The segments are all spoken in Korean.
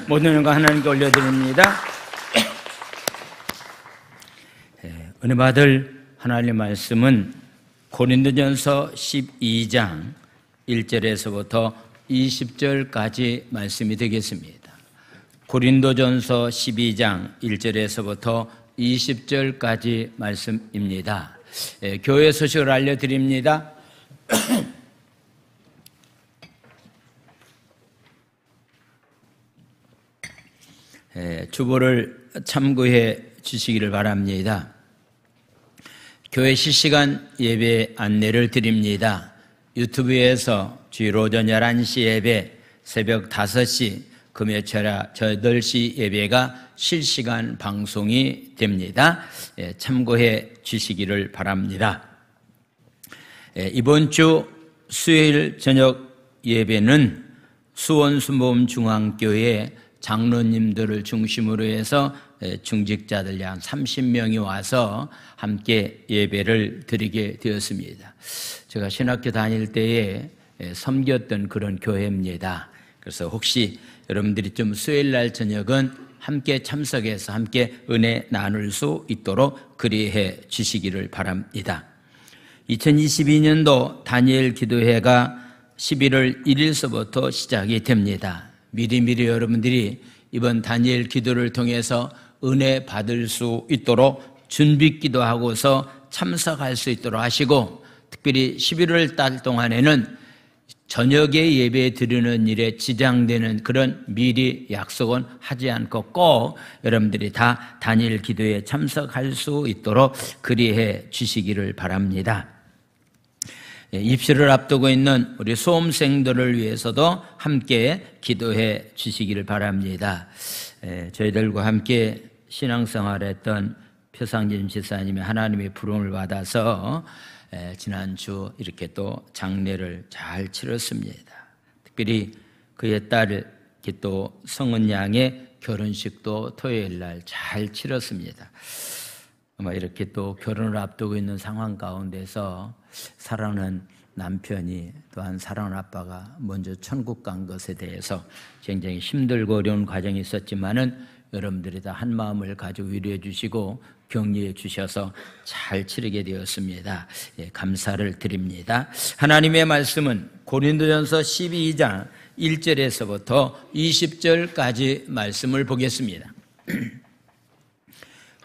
모든 영광 하나님께 올려드립니다. 은혜 받을 하나님의 말씀은 고린도전서 12장 1절에서부터 20절까지 말씀이 되겠습니다. 고린도전서 12장 1절에서부터 20절까지 말씀입니다. 교회 소식을 알려드립니다. 주보를 참고해 주시기를 바랍니다. 교회 실시간 예배 안내를 드립니다. 유튜브에서 주일 오전 11시 예배, 새벽 5시, 금요 8시 예배가 실시간 방송이 됩니다. 참고해 주시기를 바랍니다. 이번 주 수요일 저녁 예배는 수원순복음중앙교회 장로님들을 중심으로 해서 중직자들 한 30명이 와서 함께 예배를 드리게 되었습니다. 제가 신학교 다닐 때에 섬겼던 그런 교회입니다. 그래서 혹시 여러분들이 좀 수요일 날 저녁은 함께 참석해서 함께 은혜 나눌 수 있도록 그리해 주시기를 바랍니다. 2022년도 다니엘 기도회가 11월 1일서부터 시작이 됩니다. 미리미리 여러분들이 이번 다니엘 기도를 통해서 은혜 받을 수 있도록 준비 기도하고서 참석할 수 있도록 하시고, 특별히 11월 달 동안에는 저녁에 예배 드리는 일에 지장되는 그런 미리 약속은 하지 않고 꼭 여러분들이 다 다니엘 기도에 참석할 수 있도록 그리해 주시기를 바랍니다. 입시를 앞두고 있는 우리 수험생들을 위해서도 함께 기도해 주시기를 바랍니다. 저희들과 함께 신앙생활했던 표상진 집사님의 하나님의 부름을 받아서 지난주 이렇게 또 장례를 잘 치렀습니다. 특별히 그의 딸 또 성은 양의 결혼식도 토요일 날 잘 치렀습니다. 아마 이렇게 또 결혼을 앞두고 있는 상황 가운데서 사랑하는 남편이 또한 사랑하는 아빠가 먼저 천국 간 것에 대해서 굉장히 힘들고 어려운 과정이 있었지만은 여러분들이 다 한 마음을 가지고 위로해 주시고 격려해 주셔서 잘 치르게 되었습니다. 감사를 드립니다. 하나님의 말씀은 고린도전서 12장 1절에서부터 20절까지 말씀을 보겠습니다.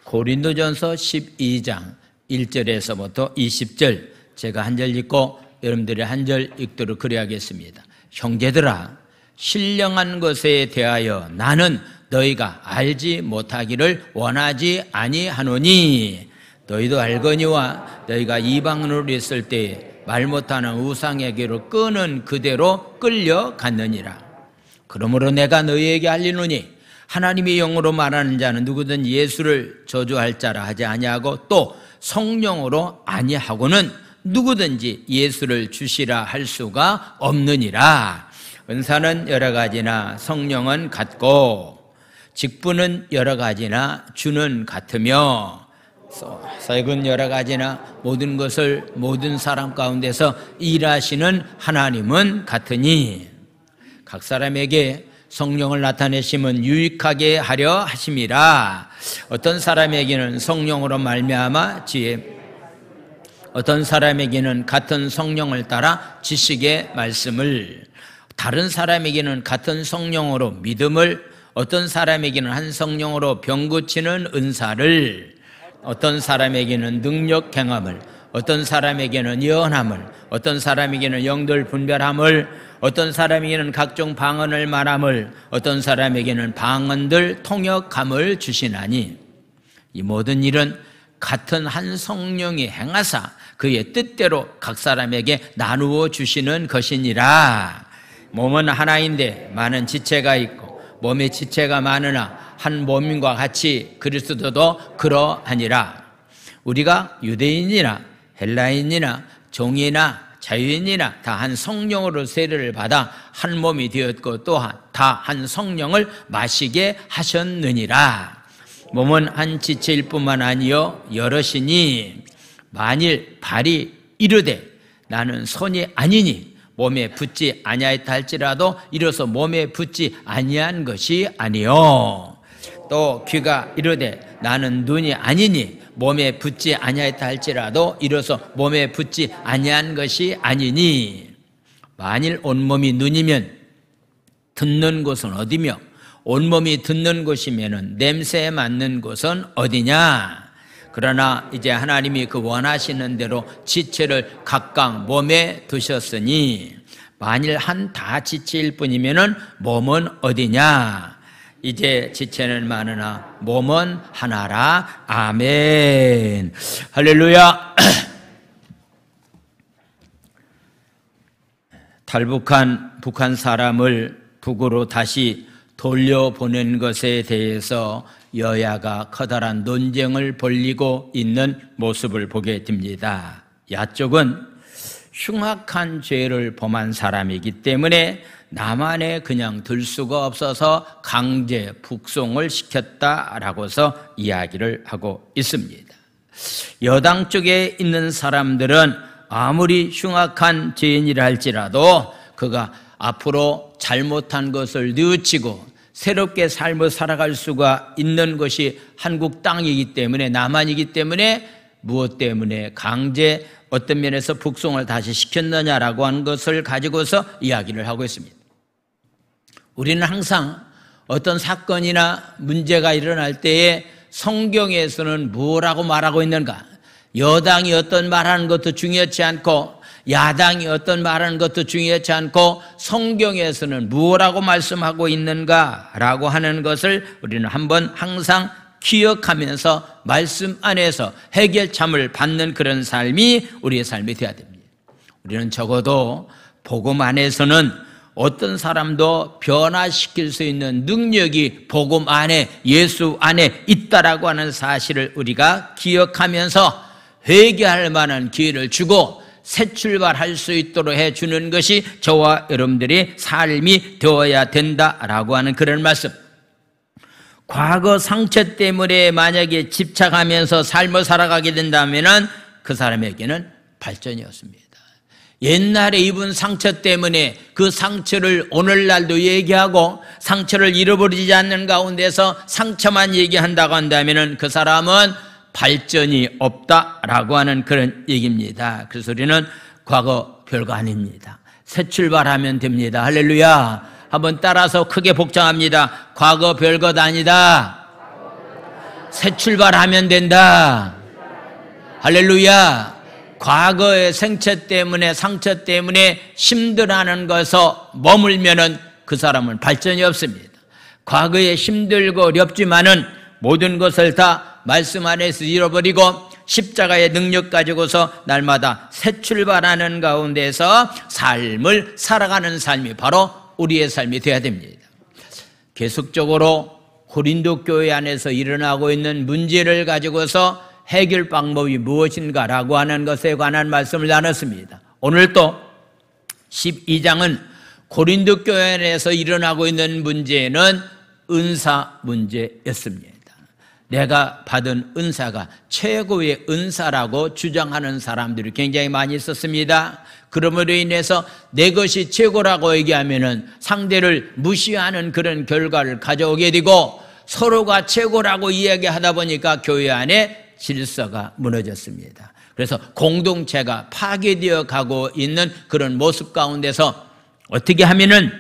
고린도전서 12장 1절에서부터 20절, 제가 한 절 읽고 여러분들이 한 절 읽도록 그리하겠습니다. 형제들아, 신령한 것에 대하여 나는 너희가 알지 못하기를 원하지 아니하노니, 너희도 알거니와 너희가 이방인으로 있을 때에 말 못하는 우상에게로 끄는 그대로 끌려갔느니라. 그러므로 내가 너희에게 알리노니 하나님의 영으로 말하는 자는 누구든 예수를 저주할 자라 하지 아니하고 또 성령으로 아니하고는 누구든지 예수를 주시라 할 수가 없느니라. 은사는 여러 가지나 성령은 같고 직분은 여러 가지나 주는 같으며 사역은 여러 가지나 모든 것을 모든 사람 가운데서 일하시는 하나님은 같으니 각 사람에게 성령을 나타내심은 유익하게 하려 하심이라. 어떤 사람에게는 성령으로 말미암아 지혜, 어떤 사람에게는 같은 성령을 따라 지식의 말씀을, 다른 사람에게는 같은 성령으로 믿음을, 어떤 사람에게는 한 성령으로 병 고치는 은사를, 어떤 사람에게는 능력 행함을, 어떤 사람에게는 예언함을, 어떤 사람에게는 영들 분별함을, 어떤 사람에게는 각종 방언을 말함을, 어떤 사람에게는 방언들 통역함을 주시나니 이 모든 일은 같은 한 성령이 행하사 그의 뜻대로 각 사람에게 나누어 주시는 것이니라. 몸은 하나인데 많은 지체가 있고 몸에 지체가 많으나 한 몸과 같이 그리스도도 그러하니라. 우리가 유대인이나 헬라인이나 종이나 자유인이나 다 한 성령으로 세례를 받아 한 몸이 되었고 또한 다 한 성령을 마시게 하셨느니라. 몸은 한 지체일 뿐만 아니요 여럿이니 만일 발이 이르되 나는 손이 아니니 몸에 붙지 아니하였다 할지라도 이로써 몸에 붙지 아니한 것이 아니요. 또 귀가 이르되 나는 눈이 아니니 몸에 붙지 아니하였다 할지라도 이로써 몸에 붙지 아니한 것이 아니니 만일 온몸이 눈이면 듣는 곳은 어디며 온몸이 듣는 곳이면 냄새에 맞는 곳은 어디냐. 그러나 이제 하나님이 그 원하시는 대로 지체를 각각 몸에 두셨으니 만일 한 다 지체일 뿐이면 몸은 어디냐. 이제 지체는 많으나 몸은 하나라. 아멘. 할렐루야. 탈북한 북한 사람을 북으로 다시 돌려보낸 것에 대해서 여야가 커다란 논쟁을 벌이고 있는 모습을 보게 됩니다. 야쪽은 흉악한 죄를 범한 사람이기 때문에 남한에 그냥 둘 수가 없어서 강제 북송을 시켰다라고서 이야기를 하고 있습니다. 여당 쪽에 있는 사람들은 아무리 흉악한 죄인이라 할지라도 그가 앞으로 잘못한 것을 뉘우치고 새롭게 삶을 살아갈 수가 있는 것이 한국 땅이기 때문에 남한이기 때문에 무엇 때문에 강제 어떤 면에서 북송을 다시 시켰느냐라고 하는 것을 가지고서 이야기를 하고 있습니다. 우리는 항상 어떤 사건이나 문제가 일어날 때에 성경에서는 뭐라고 말하고 있는가? 여당이 어떤 말하는 것도 중요치 않고 야당이 어떤 말하는 것도 중요치 않고 성경에서는 뭐라고 말씀하고 있는가라고 하는 것을 우리는 한번 항상 기억하면서 말씀 안에서 해결참을 받는 그런 삶이 우리의 삶이 되어야 됩니다. 우리는 적어도 복음 안에서는 어떤 사람도 변화시킬 수 있는 능력이 복음 안에 예수 안에 있다라고 하는 사실을 우리가 기억하면서 회개할 만한 기회를 주고 새 출발할 수 있도록 해주는 것이 저와 여러분들의 삶이 되어야 된다라고 하는 그런 말씀. 과거 상처 때문에 만약에 집착하면서 삶을 살아가게 된다면 그 사람에게는 발전이 없습니다. 옛날에 입은 상처 때문에 그 상처를 오늘날도 얘기하고 상처를 잃어버리지 않는 가운데서 상처만 얘기한다고 한다면 그 사람은 발전이 없다라고 하는 그런 얘기입니다. 그래서 우리는 과거 별거 아닙니다. 새 출발하면 됩니다. 할렐루야. 한번 따라서 크게 복장합니다. 과거 별것 아니다. 새 출발하면 된다. 할렐루야. 과거의 생체 때문에 상처 때문에 힘들어하는 것에서 머물면은 그 사람은 발전이 없습니다. 과거에 힘들고 어렵지만은 모든 것을 다 말씀 안에서 잃어버리고 십자가의 능력 가지고서 날마다 새 출발하는 가운데서 삶을 살아가는 삶이 바로 우리의 삶이 되어야 됩니다. 계속적으로 고린도 교회 안에서 일어나고 있는 문제를 가지고서 해결 방법이 무엇인가라고 하는 것에 관한 말씀을 나눴습니다. 오늘 또 12장은 고린도 교회 안에서 일어나고 있는 문제는 은사 문제였습니다. 내가 받은 은사가 최고의 은사라고 주장하는 사람들이 굉장히 많이 있었습니다. 그러므로 인해서 내 것이 최고라고 얘기하면은 상대를 무시하는 그런 결과를 가져오게 되고 서로가 최고라고 이야기하다 보니까 교회 안에 질서가 무너졌습니다. 그래서 공동체가 파괴되어 가고 있는 그런 모습 가운데서 어떻게 하면은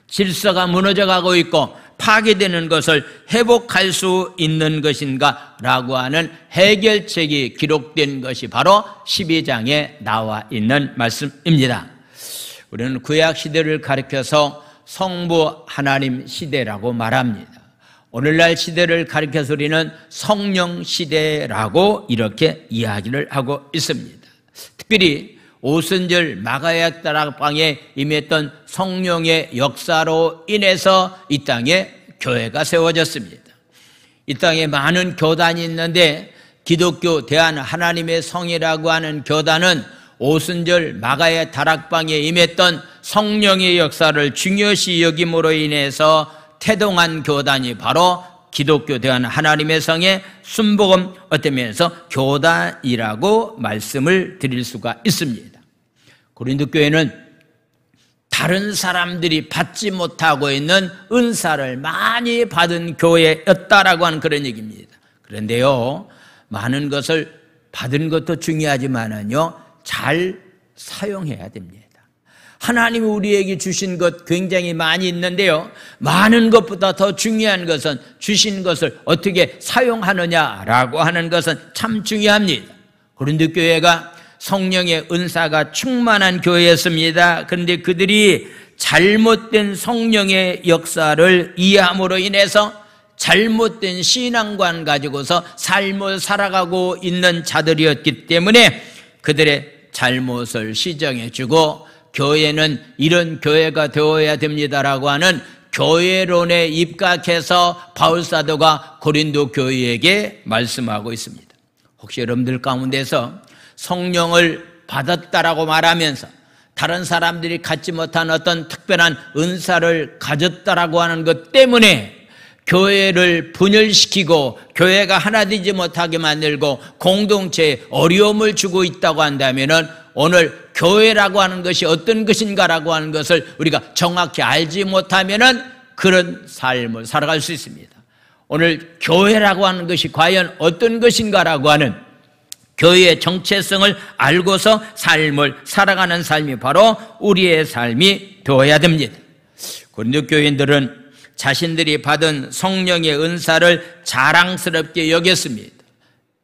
질서가 무너져 가고 있고 파괴되는 것을 회복할 수 있는 것인가 라고 하는 해결책이 기록된 것이 바로 12장에 나와 있는 말씀입니다. 우리는 구약 시대를 가리켜서 성부 하나님 시대라고 말합니다. 오늘날 시대를 가리켜서 우리는 성령 시대라고 이렇게 이야기를 하고 있습니다. 특별히 오순절 마가야 다락방에 임했던 성령의 역사로 인해서 이 땅에 교회가 세워졌습니다. 이 땅에 많은 교단이 있는데 기독교 대한 하나님의 성이라고 하는 교단은 오순절 마가야 다락방에 임했던 성령의 역사를 중요시 여김으로 인해서 태동한 교단이 바로 기독교 대한 하나님의 성의 순복음 어떤 면에서 교단이라고 말씀을 드릴 수가 있습니다. 고린도 교회는 다른 사람들이 받지 못하고 있는 은사를 많이 받은 교회였다라고 하는 그런 얘기입니다. 그런데요, 많은 것을 받은 것도 중요하지만은요, 잘 사용해야 됩니다. 하나님이 우리에게 주신 것 굉장히 많이 있는데요, 많은 것보다 더 중요한 것은 주신 것을 어떻게 사용하느냐라고 하는 것은 참 중요합니다. 고린도 교회가 성령의 은사가 충만한 교회였습니다. 그런데 그들이 잘못된 성령의 역사를 이해함으로 인해서 잘못된 신앙관 가지고서 삶을 살아가고 있는 자들이었기 때문에 그들의 잘못을 시정해주고 교회는 이런 교회가 되어야 됩니다라고 하는 교회론에 입각해서 바울사도가 고린도 교회에게 말씀하고 있습니다. 혹시 여러분들 가운데서 성령을 받았다라고 말하면서 다른 사람들이 갖지 못한 어떤 특별한 은사를 가졌다라고 하는 것 때문에 교회를 분열시키고 교회가 하나 되지 못하게 만들고 공동체에 어려움을 주고 있다고 한다면은 오늘 교회라고 하는 것이 어떤 것인가라고 하는 것을 우리가 정확히 알지 못하면은 그런 삶을 살아갈 수 있습니다. 오늘 교회라고 하는 것이 과연 어떤 것인가라고 하는 교회의 정체성을 알고서 삶을 살아가는 삶이 바로 우리의 삶이 되어야 됩니다. 고린도 교인들은 자신들이 받은 성령의 은사를 자랑스럽게 여겼습니다.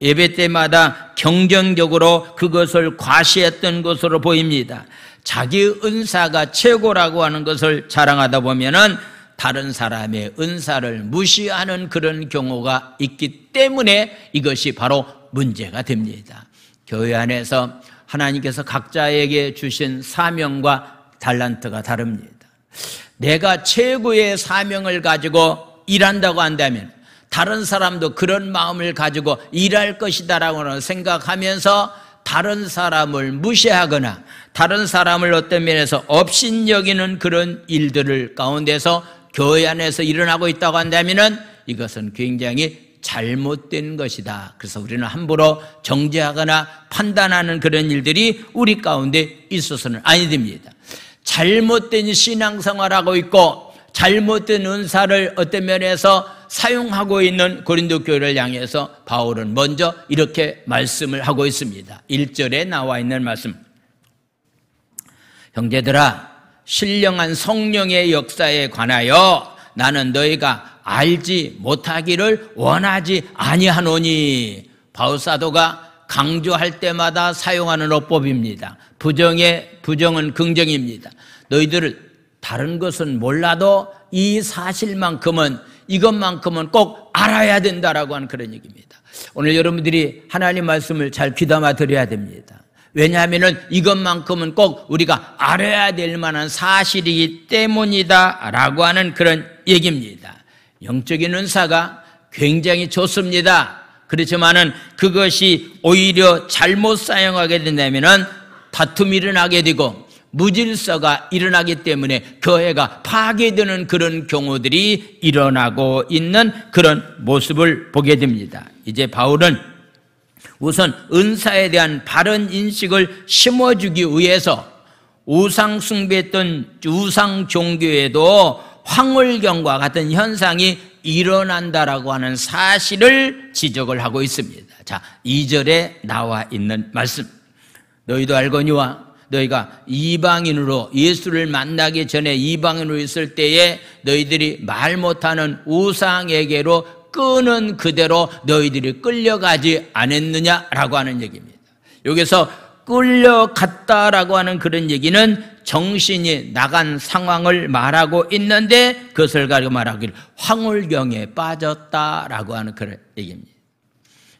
예배 때마다 경쟁적으로 그것을 과시했던 것으로 보입니다. 자기 은사가 최고라고 하는 것을 자랑하다 보면은 다른 사람의 은사를 무시하는 그런 경우가 있기 때문에 이것이 바로 문제가 됩니다. 교회 안에서 하나님께서 각자에게 주신 사명과 달란트가 다릅니다. 내가 최고의 사명을 가지고 일한다고 한다면 다른 사람도 그런 마음을 가지고 일할 것이다라고 생각하면서 다른 사람을 무시하거나 다른 사람을 어떤 면에서 업신여기는 그런 일들을 가운데서 교회 안에서 일어나고 있다고 한다면 이것은 굉장히 잘못된 것이다. 그래서 우리는 함부로 정죄하거나 판단하는 그런 일들이 우리 가운데 있어서는 아니 됩니다. 잘못된 신앙생활하고 있고 잘못된 은사를 어떤 면에서 사용하고 있는 고린도 교회를 향해서 바울은 먼저 이렇게 말씀을 하고 있습니다. 1절에 나와 있는 말씀, 형제들아 신령한 성령의 역사에 관하여 나는 너희가 알지 못하기를 원하지 아니하노니. 바울사도가 강조할 때마다 사용하는 어법입니다. 부정은 긍정입니다. 너희들을 다른 것은 몰라도 이 사실만큼은 이것만큼은 꼭 알아야 된다라고 하는 그런 얘기입니다. 오늘 여러분들이 하나님 말씀을 잘 귀담아 들어야 됩니다. 왜냐하면 이것만큼은 꼭 우리가 알아야 될 만한 사실이기 때문이다라고 하는 그런 얘기입니다. 영적인 은사가 굉장히 좋습니다. 그렇지만은 그것이 오히려 잘못 사용하게 된다면은 다툼이 일어나게 되고 무질서가 일어나기 때문에 교회가 파괴되는 그런 경우들이 일어나고 있는 그런 모습을 보게 됩니다. 이제 바울은 우선 은사에 대한 바른 인식을 심어주기 위해서 우상 숭배했던 우상 종교에도 황홀경과 같은 현상이 일어난다라고 하는 사실을 지적을 하고 있습니다. 자, 2절에 나와 있는 말씀, 너희도 알거니와 너희가 이방인으로 예수를 만나기 전에 이방인으로 있을 때에 너희들이 말 못하는 우상에게로 끄는 그대로 너희들이 끌려가지 않았느냐라고 하는 얘기입니다. 여기서 끌려갔다라고 하는 그런 얘기는 정신이 나간 상황을 말하고 있는데 그것을 가지고 말하기를 황홀경에 빠졌다라고 하는 그런 얘기입니다.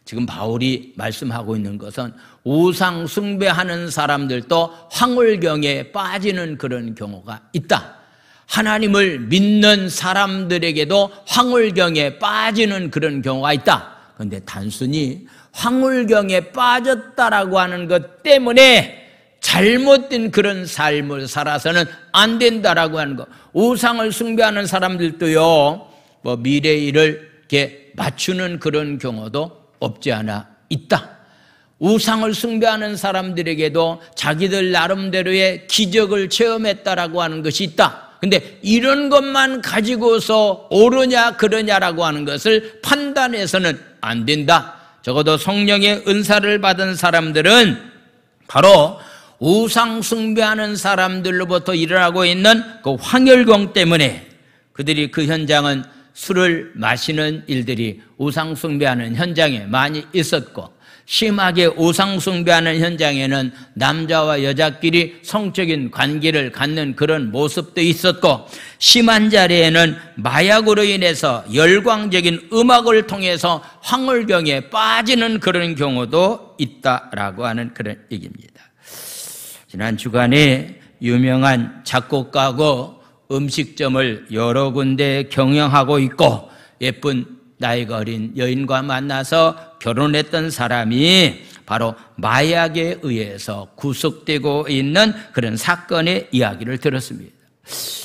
지금 바울이 말씀하고 있는 것은 우상 숭배하는 사람들도 황홀경에 빠지는 그런 경우가 있다. 하나님을 믿는 사람들에게도 황홀경에 빠지는 그런 경우가 있다. 그런데 단순히 황홀경에 빠졌다라고 하는 것 때문에 잘못된 그런 삶을 살아서는 안 된다라고 하는 것. 우상을 숭배하는 사람들도요, 미래일을 이렇게 맞추는 그런 경우도 없지 않아 있다. 우상을 숭배하는 사람들에게도 자기들 나름대로의 기적을 체험했다라고 하는 것이 있다. 근데 이런 것만 가지고서 옳으냐 그러냐라고 하는 것을 판단해서는 안 된다. 적어도 성령의 은사를 받은 사람들은 바로 우상 숭배하는 사람들로부터 일어나고 있는 그 황열경 때문에 그들이 그 현장은 술을 마시는 일들이 우상 숭배하는 현장에 많이 있었고, 심하게 우상 숭배하는 현장에는 남자와 여자끼리 성적인 관계를 갖는 그런 모습도 있었고, 심한 자리에는 마약으로 인해서 열광적인 음악을 통해서 황홀경에 빠지는 그런 경우도 있다라고 하는 그런 얘기입니다. 지난 주간에 유명한 작곡가고 음식점을 여러 군데 경영하고 있고 예쁜 나이가 어린 여인과 만나서 결혼했던 사람이 바로 마약에 의해서 구속되고 있는 그런 사건의 이야기를 들었습니다.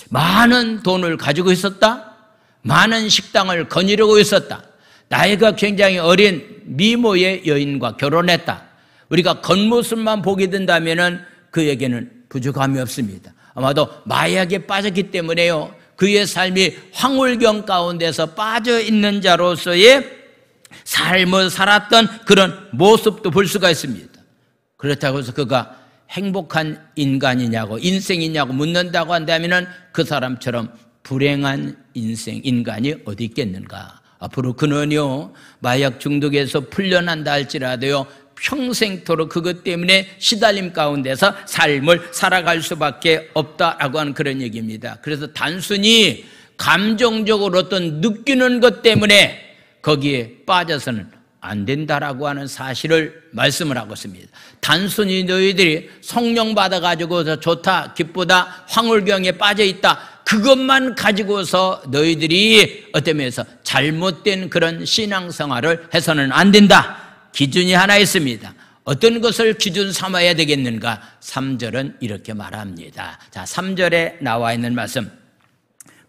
많은 돈을 가지고 있었다. 많은 식당을 거느리고 있었다. 나이가 굉장히 어린 미모의 여인과 결혼했다. 우리가 겉모습만 보게 된다면 그에게는 부족함이 없습니다. 아마도 마약에 빠졌기 때문에요, 그의 삶이 황홀경 가운데서 빠져있는 자로서의 삶을 살았던 그런 모습도 볼 수가 있습니다. 그렇다고 해서 그가 행복한 인간이냐고, 인생이냐고 묻는다고 한다면 그 사람처럼 불행한 인간이 어디 있겠는가. 앞으로 그는요, 마약 중독에서 풀려난다 할지라도요, 평생토록 그것 때문에 시달림 가운데서 삶을 살아갈 수밖에 없다라고 하는 그런 얘기입니다. 그래서 단순히 감정적으로 어떤 느끼는 것 때문에 거기에 빠져서는 안 된다라고 하는 사실을 말씀을 하고 있습니다. 단순히 너희들이 성령 받아가지고 좋다, 기쁘다, 황홀경에 빠져있다, 그것만 가지고서 너희들이 어떤 면에서 잘못된 그런 신앙생활을 해서는 안 된다. 기준이 하나 있습니다. 어떤 것을 기준 삼아야 되겠는가? 3절은 이렇게 말합니다. 자, 3절에 나와 있는 말씀.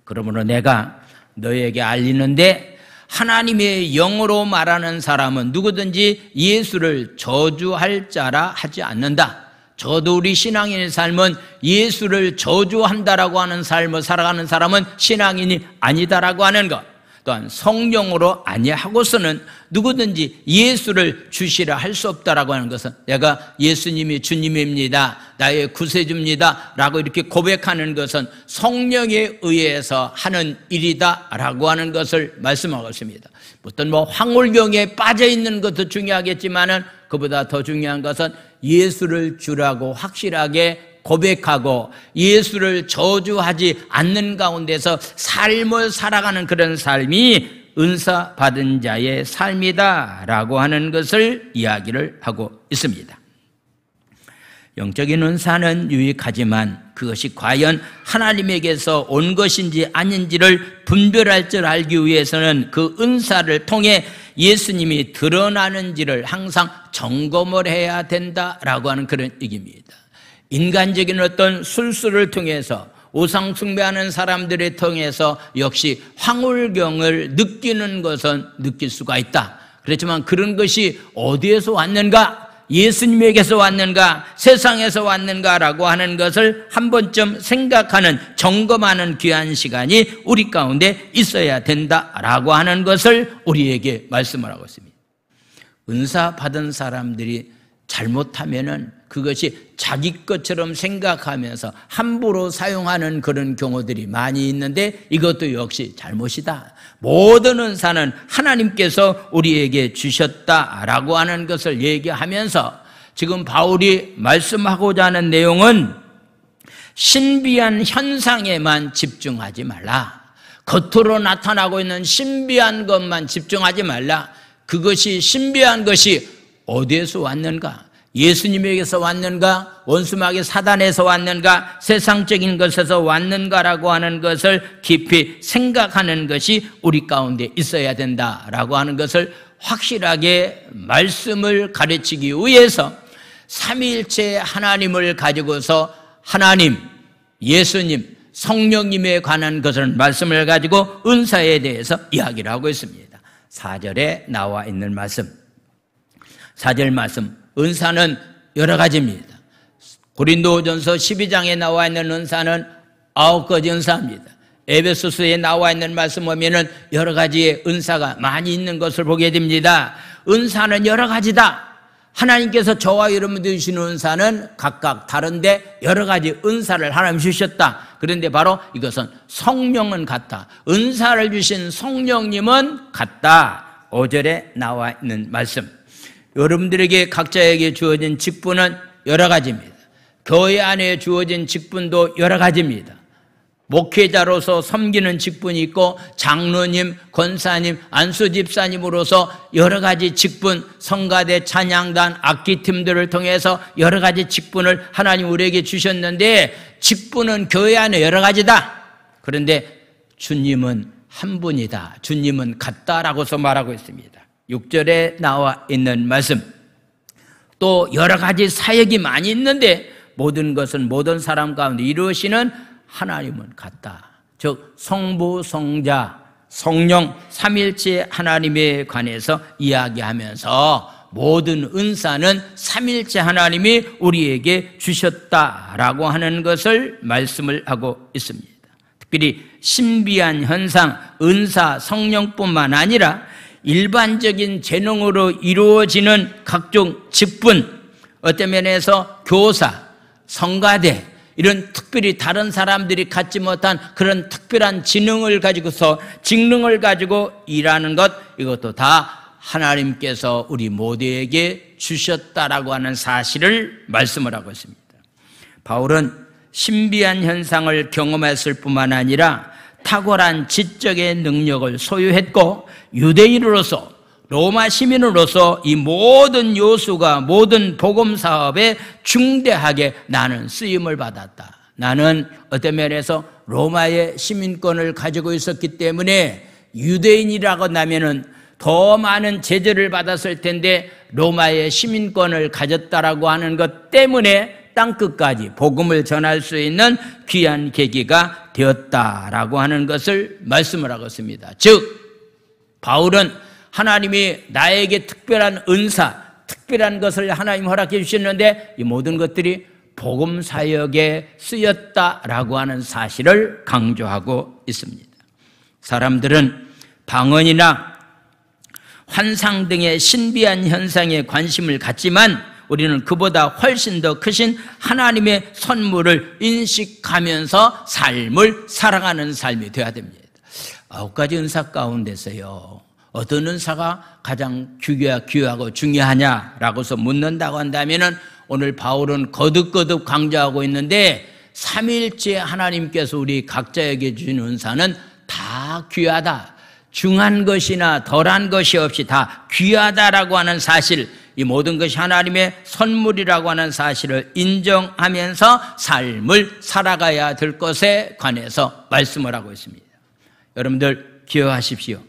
그러므로 내가 너희에게 알리는데 하나님의 영으로 말하는 사람은 누구든지 예수를 저주할 자라 하지 않는다. 저도 우리 신앙인의 삶은 예수를 저주한다라고 하는 삶을 살아가는 사람은 신앙인이 아니다라고 하는 것. 또한 성령으로 아니하고서는 누구든지 예수를 주시라 할 수 없다라고 하는 것은, 내가 예수님이 주님입니다, 나의 구세주입니다 라고 이렇게 고백하는 것은 성령에 의해서 하는 일이다라고 하는 것을 말씀하고 있습니다. 어떤 황홀경에 빠져있는 것도 중요하겠지만은 그보다 더 중요한 것은 예수를 주라고 확실하게 고백하고 예수를 저주하지 않는 가운데서 삶을 살아가는 그런 삶이 은사 받은 자의 삶이다라고 하는 것을 이야기를 하고 있습니다. 영적인 은사는 유익하지만 그것이 과연 하나님에게서 온 것인지 아닌지를 분별할 줄 알기 위해서는 그 은사를 통해 예수님이 드러나는지를 항상 점검을 해야 된다라고 하는 그런 얘기입니다. 인간적인 어떤 술수를 통해서 우상 숭배하는 사람들을 통해서 역시 황홀경을 느끼는 것은 느낄 수가 있다. 그렇지만 그런 것이 어디에서 왔는가? 예수님에게서 왔는가? 세상에서 왔는가라고 하는 것을 한 번쯤 생각하는, 점검하는 귀한 시간이 우리 가운데 있어야 된다라고 하는 것을 우리에게 말씀을 하고 있습니다. 은사 받은 사람들이 잘못하면은 그것이 자기 것처럼 생각하면서 함부로 사용하는 그런 경우들이 많이 있는데 이것도 역시 잘못이다. 모든 은사는 하나님께서 우리에게 주셨다라고 하는 것을 얘기하면서 지금 바울이 말씀하고자 하는 내용은 신비한 현상에만 집중하지 말라. 겉으로 나타나고 있는 신비한 것만 집중하지 말라. 그것이 신비한 것이 어디에서 왔는가? 예수님에게서 왔는가? 원수마귀 사단에서 왔는가? 세상적인 것에서 왔는가라고 하는 것을 깊이 생각하는 것이 우리 가운데 있어야 된다라고 하는 것을 확실하게 말씀을 가르치기 위해서 삼위일체 하나님을 가지고서 하나님, 예수님, 성령님에 관한 것을 말씀을 가지고 은사에 대해서 이야기를 하고 있습니다. 4절에 나와 있는 말씀, 4절 말씀, 은사는 여러 가지입니다. 고린도전서 12장에 나와 있는 은사는 9가지 은사입니다. 에베소서에 나와 있는 말씀 보면은 여러 가지의 은사가 많이 있는 것을 보게 됩니다. 은사는 여러 가지다. 하나님께서 저와 여러분들 주시는 은사는 각각 다른데 여러 가지 은사를 하나님 주셨다. 그런데 바로 이것은 성령은 같다. 은사를 주신 성령님은 같다. 5절에 나와 있는 말씀. 여러분들에게 각자에게 주어진 직분은 여러 가지입니다. 교회 안에 주어진 직분도 여러 가지입니다. 목회자로서 섬기는 직분이 있고 장로님, 권사님, 안수집사님으로서 여러 가지 직분, 성가대, 찬양단, 악기팀들을 통해서 여러 가지 직분을 하나님 우리에게 주셨는데 직분은 교회 안에 여러 가지다. 그런데 주님은 한 분이다. 주님은 같다라고서 말하고 있습니다. 6절에 나와 있는 말씀. 또 여러 가지 사역이 많이 있는데 모든 것은 모든 사람 가운데 이루시는 하나님은 같다. 즉 성부, 성자, 성령 삼일체 하나님에 관해서 이야기하면서 모든 은사는 삼일체 하나님이 우리에게 주셨다라고 하는 것을 말씀을 하고 있습니다. 특별히 신비한 현상, 은사, 성령뿐만 아니라 일반적인 재능으로 이루어지는 각종 직분, 어떤 면에서 교사, 성가대, 이런 특별히 다른 사람들이 갖지 못한 그런 특별한 지능을 가지고서 직능을 가지고 일하는 것, 이것도 다 하나님께서 우리 모두에게 주셨다라고 하는 사실을 말씀을 하고 있습니다. 바울은 신비한 현상을 경험했을 뿐만 아니라 탁월한 지적의 능력을 소유했고 유대인으로서 로마 시민으로서 이 모든 요소가 모든 복음 사업에 중대하게 나는 쓰임을 받았다. 나는 어떤 면에서 로마의 시민권을 가지고 있었기 때문에 유대인이라고 나면은 더 많은 제재를 받았을 텐데 로마의 시민권을 가졌다라고 하는 것 때문에 땅끝까지 복음을 전할 수 있는 귀한 계기가 되었다라고 하는 것을 말씀을 하고 있습니다. 즉 바울은 하나님이 나에게 특별한 은사, 특별한 것을 하나님 허락해 주셨는데 이 모든 것들이 복음 사역에 쓰였다라고 하는 사실을 강조하고 있습니다. 사람들은 방언이나 환상 등의 신비한 현상에 관심을 갖지만 우리는 그보다 훨씬 더 크신 하나님의 선물을 인식하면서 삶을 살아가는 삶이 되어야 됩니다. 9가지 은사 가운데서요, 어떤 은사가 가장 귀하고 중요하냐라고서 묻는다고 한다면은 오늘 바울은 거듭거듭 강조하고 있는데 삼일째 하나님께서 우리 각자에게 주신 은사는 다 귀하다. 중한 것이나 덜한 것이 없이 다 귀하다라고 하는 사실, 이 모든 것이 하나님의 선물이라고 하는 사실을 인정하면서 삶을 살아가야 될 것에 관해서 말씀을 하고 있습니다. 여러분들 기억하십시오.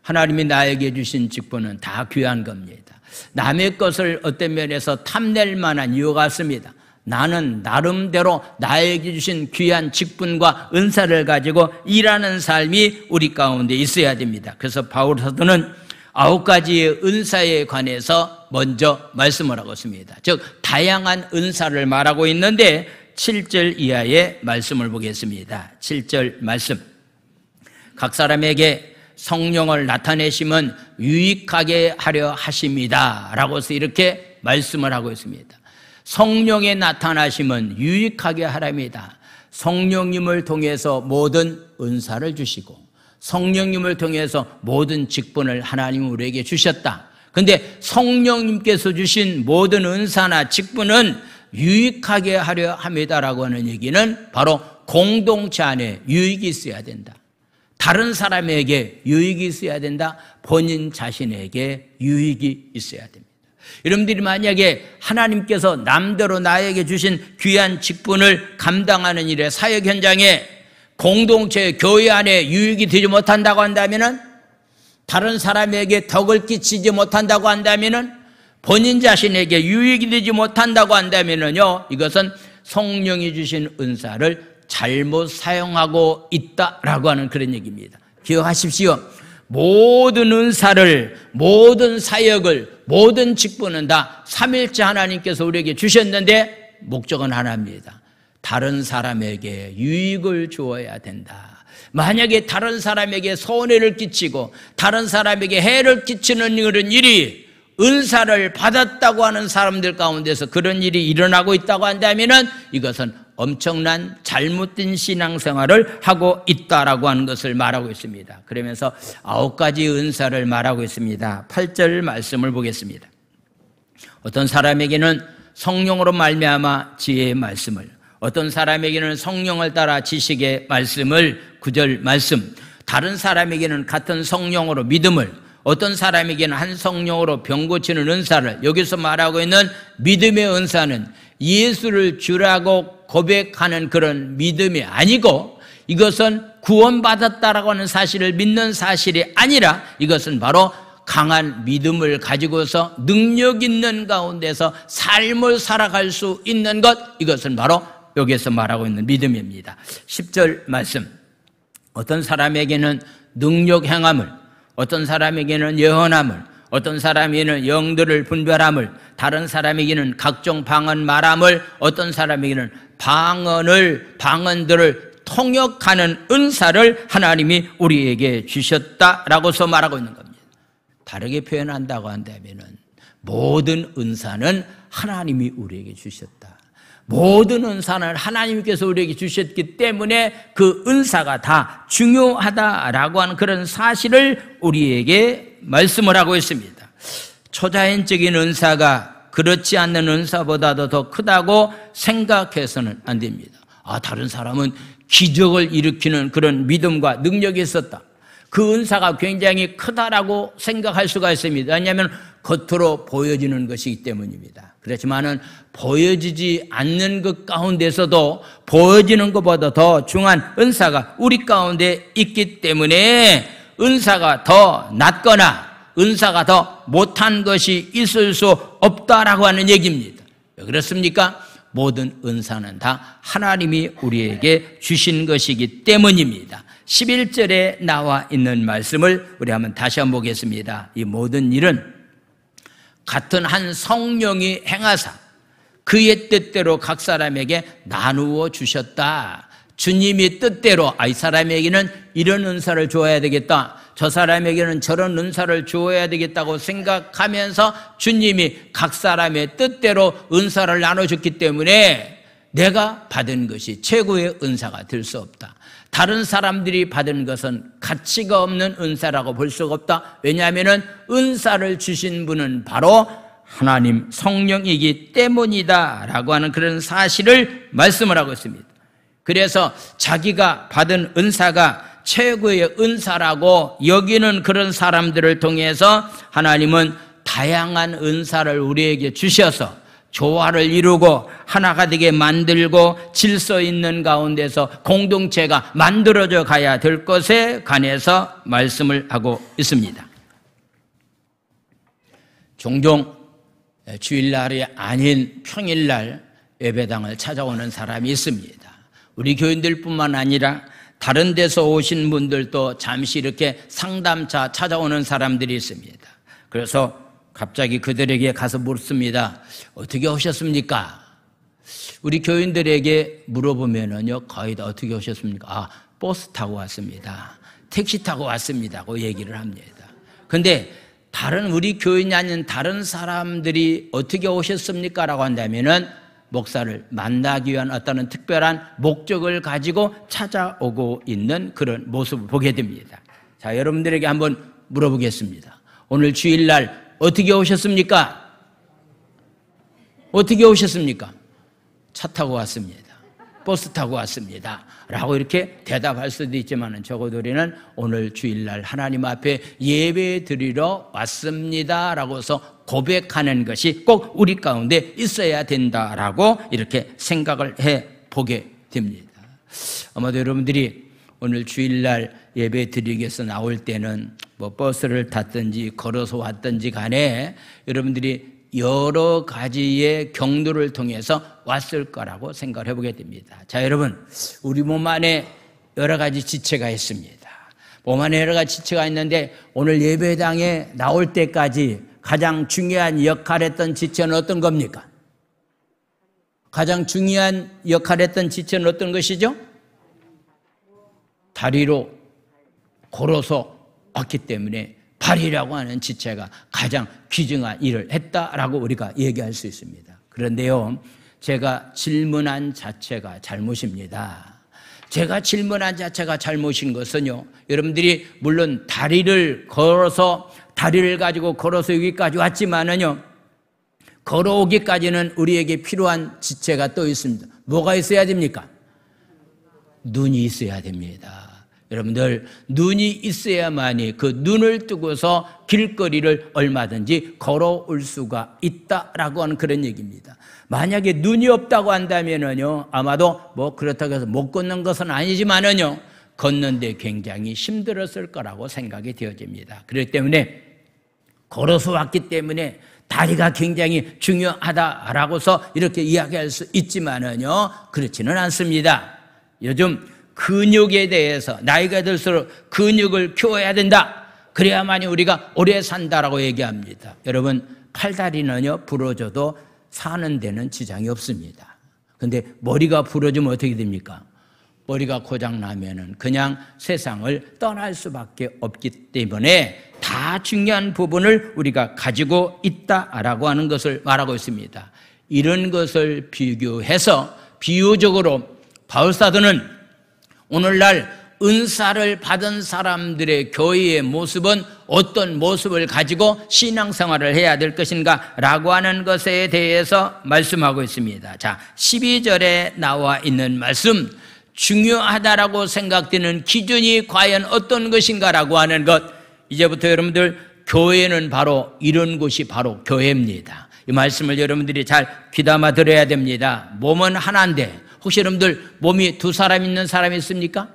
하나님이 나에게 주신 직분은 다 귀한 겁니다. 남의 것을 어떤 면에서 탐낼 만한 이유가 없습니다. 나는 나름대로 나에게 주신 귀한 직분과 은사를 가지고 일하는 삶이 우리 가운데 있어야 됩니다. 그래서 바울 사도는 9가지의 은사에 관해서 먼저 말씀을 하고 있습니다. 즉 다양한 은사를 말하고 있는데 7절 이하의 말씀을 보겠습니다. 7절 말씀. 각 사람에게 성령을 나타내심은 유익하게 하려 하심이다 라고 해서 이렇게 말씀을 하고 있습니다. 성령의 나타나심은 유익하게 하랍니다. 성령님을 통해서 모든 은사를 주시고 성령님을 통해서 모든 직분을 하나님 우리에게 주셨다. 그런데 성령님께서 주신 모든 은사나 직분은 유익하게 하려 합니다라고 하는 얘기는 바로 공동체 안에 유익이 있어야 된다. 다른 사람에게 유익이 있어야 된다. 본인 자신에게 유익이 있어야 됩니다. 여러분들이 만약에 하나님께서 남대로 나에게 주신 귀한 직분을 감당하는 일에 사역 현장에 공동체 교회 안에 유익이 되지 못한다고 한다면은, 다른 사람에게 덕을 끼치지 못한다고 한다면은, 본인 자신에게 유익이 되지 못한다고 한다면은요, 이것은 성령이 주신 은사를 잘못 사용하고 있다라고 하는 그런 얘기입니다. 기억하십시오. 모든 은사를, 모든 사역을, 모든 직분은 다 삼일째 하나님께서 우리에게 주셨는데 목적은 하나입니다. 다른 사람에게 유익을 주어야 된다. 만약에 다른 사람에게 손해를 끼치고 다른 사람에게 해를 끼치는 그런 일이 은사를 받았다고 하는 사람들 가운데서 그런 일이 일어나고 있다고 한다면 이것은 엄청난 잘못된 신앙생활을 하고 있다라고 하는 것을 말하고 있습니다. 그러면서 9가지 은사를 말하고 있습니다. 8절 말씀을 보겠습니다. 어떤 사람에게는 성령으로 말미암아 지혜의 말씀을, 어떤 사람에게는 성령을 따라 지식의 말씀을, 9절 말씀, 다른 사람에게는 같은 성령으로 믿음을, 어떤 사람에게는 한 성령으로 병 고치는 은사를. 여기서 말하고 있는 믿음의 은사는 예수를 주라고 고백하는 그런 믿음이 아니고 이것은 구원받았다라고 하는 사실을 믿는 사실이 아니라 이것은 바로 강한 믿음을 가지고서 능력 있는 가운데서 삶을 살아갈 수 있는 것, 이것은 바로 여기에서 말하고 있는 믿음입니다. 10절 말씀, 어떤 사람에게는 능력 행함을, 어떤 사람에게는 예언함을, 어떤 사람에게는 영들을 분별함을, 다른 사람에게는 각종 방언 말함을, 어떤 사람에게는 방언들을 통역하는 은사를 하나님이 우리에게 주셨다라고서 말하고 있는 겁니다. 다르게 표현한다고 한다면 모든 은사는 하나님이 우리에게 주셨다. 모든 은사는 하나님께서 우리에게 주셨기 때문에 그 은사가 다 중요하다라고 하는 그런 사실을 우리에게 말씀을 하고 있습니다. 초자연적인 은사가 그렇지 않는 은사보다도 더 크다고 생각해서는 안 됩니다. 다른 사람은 기적을 일으키는 그런 믿음과 능력이 있었다. 그 은사가 굉장히 크다라고 생각할 수가 있습니다. 왜냐하면 겉으로 보여지는 것이기 때문입니다. 그렇지만은 보여지지 않는 것 가운데서도 보여지는 것보다 더 중요한 은사가 우리 가운데 있기 때문에 은사가 더 낮거나 은사가 더 못한 것이 있을 수 없다라고 하는 얘기입니다. 왜 그렇습니까? 모든 은사는 다 하나님이 우리에게 주신 것이기 때문입니다. 11절에 나와 있는 말씀을 우리 한번 다시 한번 보겠습니다. 이 모든 일은 같은 한 성령이 행하사 그의 뜻대로 각 사람에게 나누어 주셨다. 주님이 뜻대로 이 사람에게는 이런 은사를 주어야 되겠다, 저 사람에게는 저런 은사를 주어야 되겠다고 생각하면서 주님이 각 사람의 뜻대로 은사를 나눠줬기 때문에 내가 받은 것이 최고의 은사가 될 수 없다. 다른 사람들이 받은 것은 가치가 없는 은사라고 볼 수가 없다. 왜냐하면 은사를 주신 분은 바로 하나님 성령이기 때문이다 라고 하는 그런 사실을 말씀을 하고 있습니다. 그래서 자기가 받은 은사가 최고의 은사라고 여기는 그런 사람들을 통해서 하나님은 다양한 은사를 우리에게 주셔서 조화를 이루고 하나가 되게 만들고 질서 있는 가운데서 공동체가 만들어져 가야 될 것에 관해서 말씀을 하고 있습니다. 종종 주일날이 아닌 평일날 예배당을 찾아오는 사람이 있습니다. 우리 교인들뿐만 아니라 다른 데서 오신 분들도 잠시 이렇게 상담차 찾아오는 사람들이 있습니다. 그래서 갑자기 그들에게 가서 묻습니다. 어떻게 오셨습니까? 우리 교인들에게 물어보면은요, 거의 다 어떻게 오셨습니까? 버스 타고 왔습니다. 택시 타고 왔습니다고 얘기를 합니다. 근데 다른 우리 교인이 아닌 다른 사람들이 어떻게 오셨습니까? 라고 한다면은 목사를 만나기 위한 어떤 특별한 목적을 가지고 찾아오고 있는 그런 모습을 보게 됩니다. 자, 여러분들에게 한번 물어보겠습니다. 오늘 주일날 어떻게 오셨습니까? 어떻게 오셨습니까? 차 타고 왔습니다. 버스 타고 왔습니다. 라고 이렇게 대답할 수도 있지만 적어도 우리는 오늘 주일날 하나님 앞에 예배 드리러 왔습니다. 라고서 고백하는 것이 꼭 우리 가운데 있어야 된다라고 이렇게 생각을 해보게 됩니다. 아마도 여러분들이 오늘 주일날 예배 드리기 위해서 나올 때는 뭐 버스를 탔든지 걸어서 왔든지 간에 여러분들이 여러 가지의 경로를 통해서 왔을 거라고 생각을 해보게 됩니다. 자, 여러분, 우리 몸 안에 여러 가지 지체가 있습니다. 몸 안에 여러 가지 지체가 있는데 오늘 예배당에 나올 때까지 가장 중요한 역할을 했던 지체는 어떤 겁니까? 가장 중요한 역할을 했던 지체는 어떤 것이죠? 다리로 걸어서 왔기 때문에 발이라고 하는 지체가 가장 귀중한 일을 했다라고 우리가 얘기할 수 있습니다. 그런데요, 제가 질문한 자체가 잘못입니다. 제가 질문한 자체가 잘못인 것은요, 여러분들이 물론 다리를 가지고 걸어서 여기까지 왔지만은요, 걸어오기까지는 우리에게 필요한 지체가 또 있습니다. 뭐가 있어야 됩니까? 눈이 있어야 됩니다. 여러분들, 눈이 있어야만이 그 눈을 뜨고서 길거리를 얼마든지 걸어올 수가 있다라고 하는 그런 얘기입니다. 만약에 눈이 없다고 한다면은요, 아마도 뭐 그렇다고 해서 못 걷는 것은 아니지만은요, 걷는데 굉장히 힘들었을 거라고 생각이 되어집니다. 그렇기 때문에 걸어서 왔기 때문에 다리가 굉장히 중요하다라고서 이렇게 이야기할 수 있지만은요, 그렇지는 않습니다. 요즘 근육에 대해서 나이가 들수록 근육을 키워야 된다. 그래야만이 우리가 오래 산다라고 얘기합니다. 여러분, 팔다리는요, 부러져도 사는 데는 지장이 없습니다. 근데 머리가 부러지면 어떻게 됩니까? 머리가 고장나면은 그냥 세상을 떠날 수밖에 없기 때문에 다 중요한 부분을 우리가 가지고 있다라고 하는 것을 말하고 있습니다. 이런 것을 비교해서 비유적으로 바울사도는 오늘날 은사를 받은 사람들의 교회의 모습은 어떤 모습을 가지고 신앙생활을 해야 될 것인가 라고 하는 것에 대해서 말씀하고 있습니다. 자, 12절에 나와 있는 말씀, 중요하다라고 생각되는 기준이 과연 어떤 것인가 라고 하는 것, 이제부터 여러분들, 교회는 바로 이런 곳이 바로 교회입니다. 이 말씀을 여러분들이 잘 귀담아 들어야 됩니다. 몸은 하나인데 혹시 여러분들 몸이 두 사람 있는 사람이 있습니까?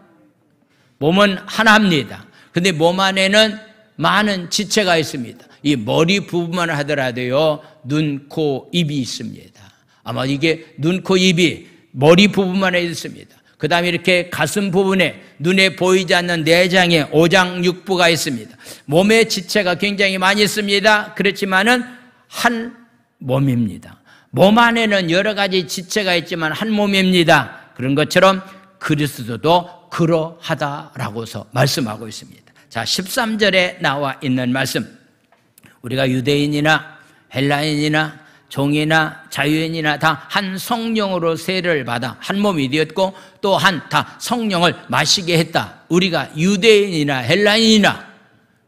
몸은 하나입니다. 근데 몸 안에는 많은 지체가 있습니다. 이 머리 부분만 하더라도요, 눈, 코, 입이 있습니다. 아마 이게 눈, 코, 입이 머리 부분만에 있습니다. 그 다음에 이렇게 가슴 부분에 눈에 보이지 않는 내장에 오장육부가 있습니다. 몸의 지체가 굉장히 많이 있습니다. 그렇지만은 한 몸입니다. 몸 안에는 여러 가지 지체가 있지만 한 몸입니다. 그런 것처럼 그리스도도 그러하다라고서 말씀하고 있습니다. 자, 13절에 나와 있는 말씀, 우리가 유대인이나 헬라인이나 종이나 자유인이나 다 한 성령으로 세례를 받아 한 몸이 되었고 또 다 성령을 마시게 했다. 우리가 유대인이나 헬라인이나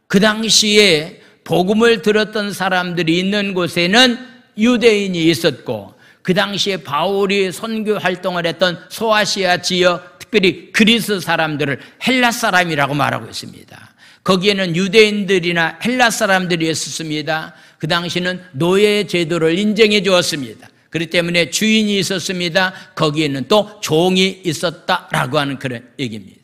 그 당시에 복음을 들었던 사람들이 있는 곳에는 유대인이 있었고, 그 당시에 바울이 선교 활동을 했던 소아시아 지역, 특별히 그리스 사람들을 헬라 사람이라고 말하고 있습니다. 거기에는 유대인들이나 헬라 사람들이 있었습니다. 그 당시는 노예 제도를 인정해 주었습니다. 그렇기 때문에 주인이 있었습니다. 거기에는 또 종이 있었다라고 하는 그런 얘기입니다.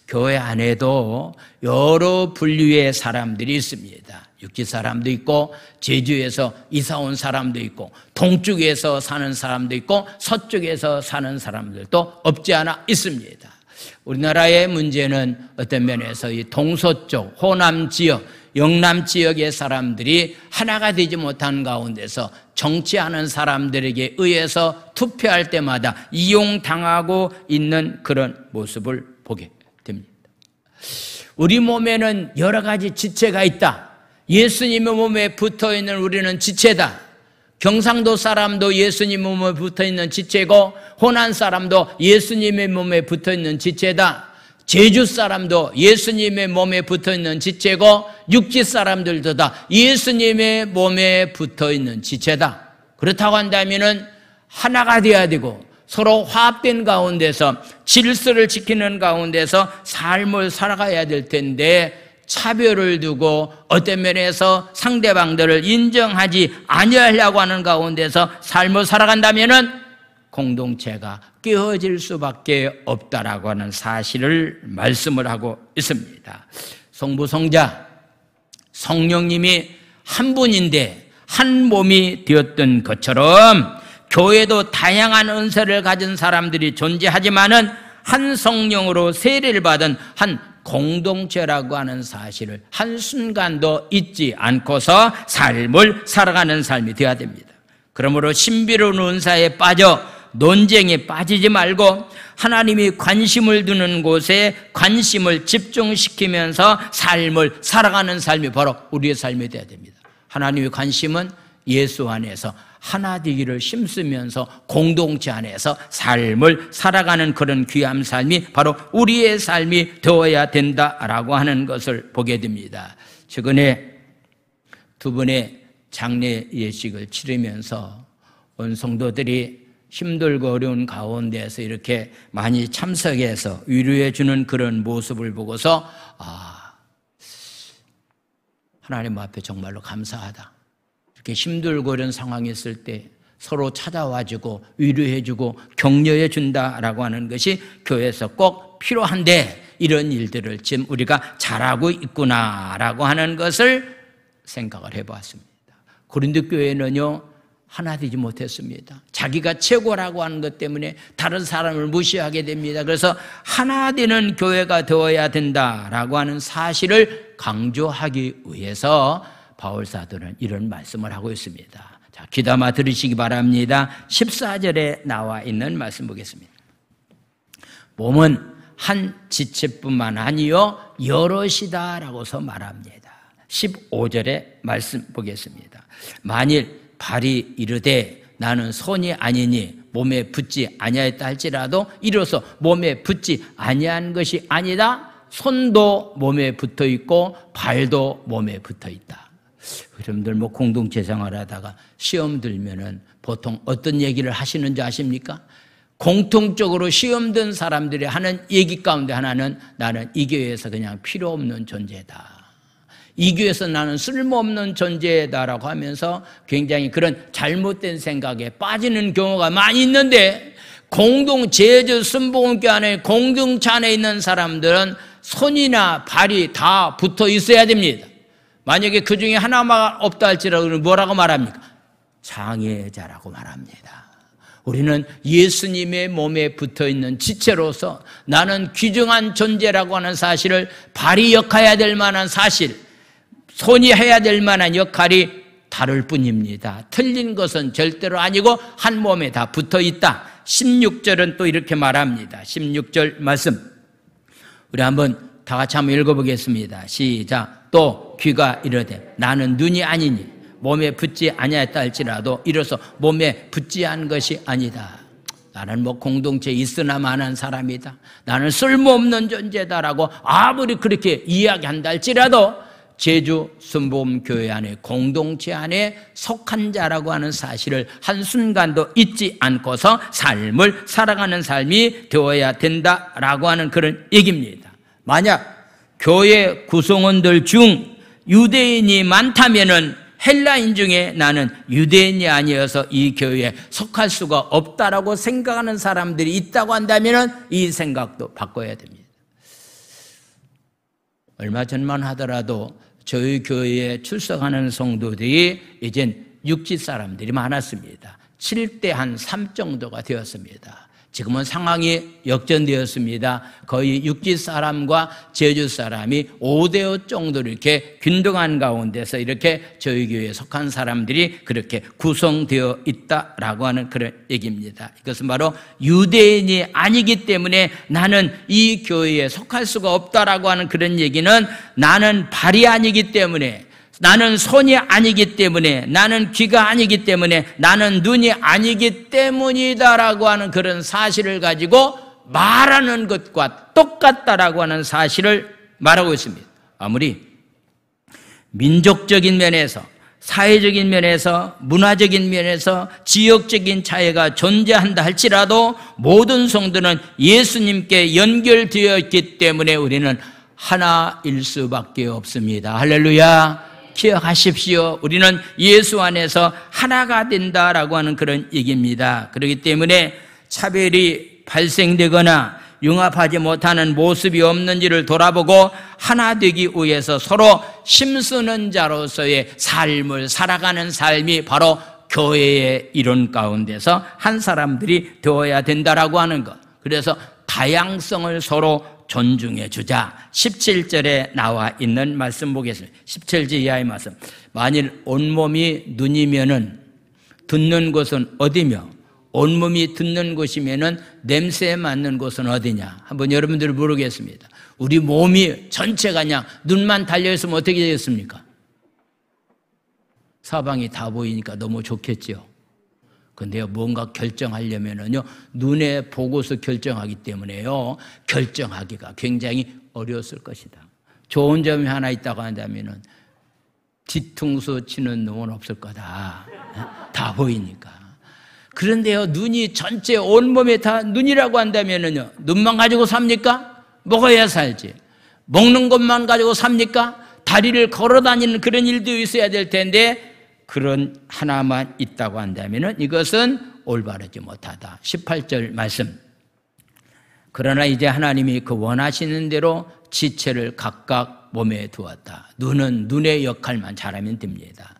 교회 안에도 여러 분류의 사람들이 있습니다. 육지 사람도 있고, 제주에서 이사 온 사람도 있고, 동쪽에서 사는 사람도 있고, 서쪽에서 사는 사람들도 없지 않아 있습니다. 우리나라의 문제는 어떤 면에서 이 동서쪽, 호남 지역, 영남 지역의 사람들이 하나가 되지 못한 가운데서 정치하는 사람들에게 의해서 투표할 때마다 이용당하고 있는 그런 모습을 보게 됩니다. 우리 몸에는 여러 가지 지체가 있다. 예수님의 몸에 붙어있는 우리는 지체다. 경상도 사람도 예수님 몸에 붙어있는 지체고, 호남 사람도 예수님의 몸에 붙어있는 지체다. 제주 사람도 예수님의 몸에 붙어있는 지체고, 육지 사람들도 다 예수님의 몸에 붙어있는 지체다. 그렇다고 한다면은 하나가 되어야 되고, 서로 화합된 가운데서 질서를 지키는 가운데서 삶을 살아가야 될 텐데, 차별을 두고 어떤 면에서 상대방들을 인정하지 아니하려고 하는 가운데서 삶을 살아간다면은 공동체가 깨어질 수밖에 없다라고 하는 사실을 말씀을 하고 있습니다. 성부성자 성령님이 한 분인데 한 몸이 되었던 것처럼 교회도 다양한 은사를 가진 사람들이 존재하지만은 한 성령으로 세례를 받은 한 공동체라고 하는 사실을 한순간도 잊지 않고서 삶을 살아가는 삶이 되어야 됩니다. 그러므로 신비로운 은사에 빠져 논쟁에 빠지지 말고 하나님이 관심을 두는 곳에 관심을 집중시키면서 삶을 살아가는 삶이 바로 우리의 삶이 되어야 됩니다. 하나님의 관심은 예수 안에서 하나 되기를 힘쓰면서 공동체 안에서 삶을 살아가는 그런 귀한 삶이 바로 우리의 삶이 되어야 된다라고 하는 것을 보게 됩니다. 최근에 두 분의 장례 예식을 치르면서 온 성도들이 힘들고 어려운 가운데에서 이렇게 많이 참석해서 위로해 주는 그런 모습을 보고서 하나님 앞에 정말로 감사하다. 이렇게 힘들고 이런 상황이 있을 때 서로 찾아와주고 위로해주고 격려해준다라고 하는 것이 교회에서 꼭 필요한데 이런 일들을 지금 우리가 잘하고 있구나라고 하는 것을 생각을 해보았습니다. 고린도 교회는요 하나 되지 못했습니다. 자기가 최고라고 하는 것 때문에 다른 사람을 무시하게 됩니다. 그래서 하나 되는 교회가 되어야 된다라고 하는 사실을 강조하기 위해서 바울 사도는 이런 말씀을 하고 있습니다. 자, 귀담아 들으시기 바랍니다. 14절에 나와 있는 말씀 보겠습니다. 몸은 한 지체뿐만 아니요 여럿이다라고서 말합니다. 15절의 말씀 보겠습니다. 만일 발이 이르되 나는 손이 아니니 몸에 붙지 아니하였다 할지라도 이로써 몸에 붙지 아니한 것이 아니다. 손도 몸에 붙어 있고 발도 몸에 붙어 있다. 여러분들 뭐 공동체 생활하다가 시험 들면은 보통 어떤 얘기를 하시는지 아십니까? 공통적으로 시험 든 사람들이 하는 얘기 가운데 하나는 나는 이 교회에서 그냥 필요 없는 존재다. 이 교회에서 나는 쓸모없는 존재다라고 하면서 굉장히 그런 잘못된 생각에 빠지는 경우가 많이 있는데 제주 순복음교회 안에 공동체 안에 있는 사람들은 손이나 발이 다 붙어 있어야 됩니다. 만약에 그 중에 하나만 없다 할지라도 뭐라고 말합니까? 장애자라고 말합니다. 우리는 예수님의 몸에 붙어있는 지체로서 나는 귀중한 존재라고 하는 사실을 발휘해야 될 만한 사실, 손이 해야 될 만한 역할이 다를 뿐입니다. 틀린 것은 절대로 아니고 한 몸에 다 붙어있다. 16절은 또 이렇게 말합니다. 16절 말씀 우리 한번 다 같이 한번 읽어보겠습니다. 시작. 또 귀가 이르되 나는 눈이 아니니 몸에 붙지 아니하였다 할지라도 이로써 몸에 붙지 않은 것이 아니다. 나는 뭐 공동체에 있으나 마나한 사람이다. 나는 쓸모없는 존재다라고 아무리 그렇게 이야기한다 할지라도 제주 순복음교회 안에 공동체 안에 속한 자라고 하는 사실을 한순간도 잊지 않고서 삶을 살아가는 삶이 되어야 된다라고 하는 그런 얘기입니다. 만약 교회 구성원들 중 유대인이 많다면은 헬라인 중에 나는 유대인이 아니어서 이 교회에 속할 수가 없다라고 생각하는 사람들이 있다고 한다면은 이 생각도 바꿔야 됩니다. 얼마 전만 하더라도 저희 교회에 출석하는 성도들이 이젠 육지 사람들이 많았습니다. 7대 한 3 정도가 되었습니다. 지금은 상황이 역전되었습니다. 거의 육지 사람과 제주 사람이 5대5 정도로 이렇게 균등한 가운데서 이렇게 저희 교회에 속한 사람들이 그렇게 구성되어 있다라고 하는 그런 얘기입니다. 이것은 바로 유대인이 아니기 때문에 나는 이 교회에 속할 수가 없다라고 하는 그런 얘기는 나는 발이 아니기 때문에 나는 손이 아니기 때문에 나는 귀가 아니기 때문에 나는 눈이 아니기 때문이다라고 하는 그런 사실을 가지고 말하는 것과 똑같다라고 하는 사실을 말하고 있습니다. 아무리 민족적인 면에서 사회적인 면에서 문화적인 면에서 지역적인 차이가 존재한다 할지라도 모든 성도는 예수님께 연결되어 있기 때문에 우리는 하나일 수밖에 없습니다. 할렐루야. 기억하십시오. 우리는 예수 안에서 하나가 된다라고 하는 그런 얘기입니다. 그렇기 때문에 차별이 발생되거나 융합하지 못하는 모습이 없는지를 돌아보고 하나 되기 위해서 서로 힘쓰는 자로서의 삶을 살아가는 삶이 바로 교회의 이론 가운데서 한 사람들이 되어야 된다라고 하는 것. 그래서 다양성을 서로 존중해 주자. 17절에 나와 있는 말씀 보겠습니다. 17절 이하의 말씀. 만일 온몸이 눈이면은 듣는 곳은 어디며 온몸이 듣는 곳이면은 냄새에 맞는 곳은 어디냐? 한번 여러분들 물어보겠습니다. 우리 몸이 전체가 그냥 눈만 달려있으면 어떻게 되겠습니까? 사방이 다 보이니까 너무 좋겠죠. 근데요, 뭔가 결정하려면은요, 눈에 보고서 결정하기 때문에요, 결정하기가 굉장히 어려웠을 것이다. 좋은 점이 하나 있다고 한다면은 뒤통수 치는 놈은 없을 거다. 다 보이니까. 그런데요, 눈이 전체 온몸에 다 눈이라고 한다면은요, 눈만 가지고 삽니까? 먹어야 살지. 먹는 것만 가지고 삽니까? 다리를 걸어 다니는 그런 일도 있어야 될 텐데, 그런 하나만 있다고 한다면은 이것은 올바르지 못하다. 18절 말씀. 그러나 이제 하나님이 그 원하시는 대로 지체를 각각 몸에 두었다. 눈은 눈의 역할만 잘하면 됩니다.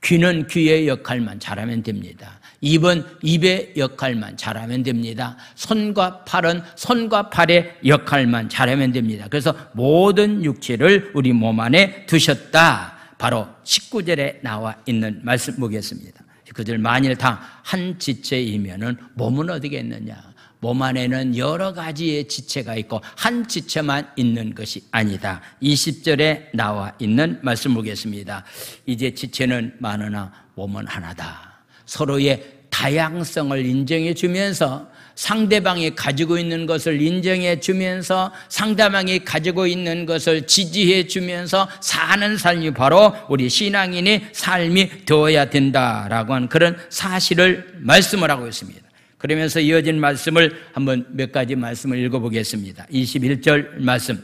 귀는 귀의 역할만 잘하면 됩니다. 입은 입의 역할만 잘하면 됩니다. 손과 팔은 손과 팔의 역할만 잘하면 됩니다. 그래서 모든 육체를 우리 몸 안에 두셨다. 바로 19절에 나와 있는 말씀 보겠습니다. 19절, 만일 다 한 지체이면은 몸은 어디겠느냐? 몸 안에는 여러 가지의 지체가 있고 한 지체만 있는 것이 아니다. 20절에 나와 있는 말씀 보겠습니다. 이제 지체는 많으나 몸은 하나다. 서로의 다양성을 인정해 주면서 상대방이 가지고 있는 것을 인정해 주면서 상대방이 가지고 있는 것을 지지해 주면서 사는 삶이 바로 우리 신앙인의 삶이 되어야 된다라고 하는 그런 사실을 말씀을 하고 있습니다. 그러면서 이어진 말씀을 한번 몇 가지 말씀을 읽어보겠습니다. 21절 말씀.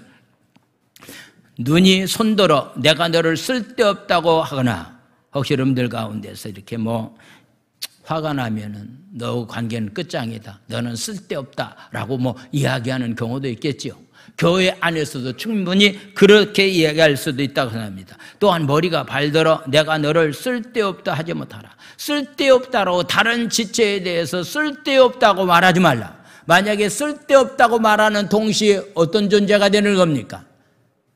눈이 손들어 내가 너를 쓸데없다고 하거나, 혹시 여러분들 가운데서 이렇게 화가 나면은 너 관계는 끝장이다, 너는 쓸데없다라고 이야기하는 경우도 있겠죠. 교회 안에서도 충분히 그렇게 이야기할 수도 있다고 생각합니다. 또한 머리가 발들어 내가 너를 쓸데없다 하지 못하라. 쓸데없다라고 다른 지체에 대해서 쓸데없다고 말하지 말라. 만약에 쓸데없다고 말하는 동시에 어떤 존재가 되는 겁니까?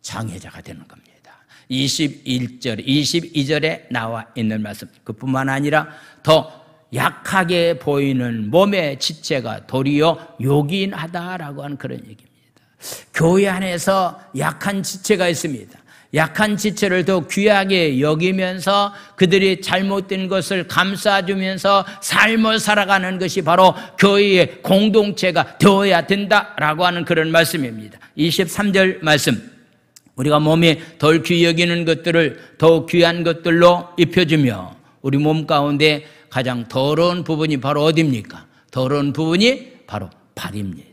장애자가 되는 겁니다. 21절, 22절에 나와 있는 말씀. 그뿐만 아니라 더 약하게 보이는 몸의 지체가 도리어 요긴하다라고 하는 그런 얘기입니다. 교회 안에서 약한 지체가 있습니다. 약한 지체를 더 귀하게 여기면서 그들이 잘못된 것을 감싸주면서 삶을 살아가는 것이 바로 교회의 공동체가 되어야 된다라고 하는 그런 말씀입니다. 23절 말씀. 우리가 몸에 덜 귀히 여기는 것들을 더욱 귀한 것들로 입혀주며, 우리 몸 가운데 가장 더러운 부분이 바로 어디입니까? 더러운 부분이 바로 발입니다.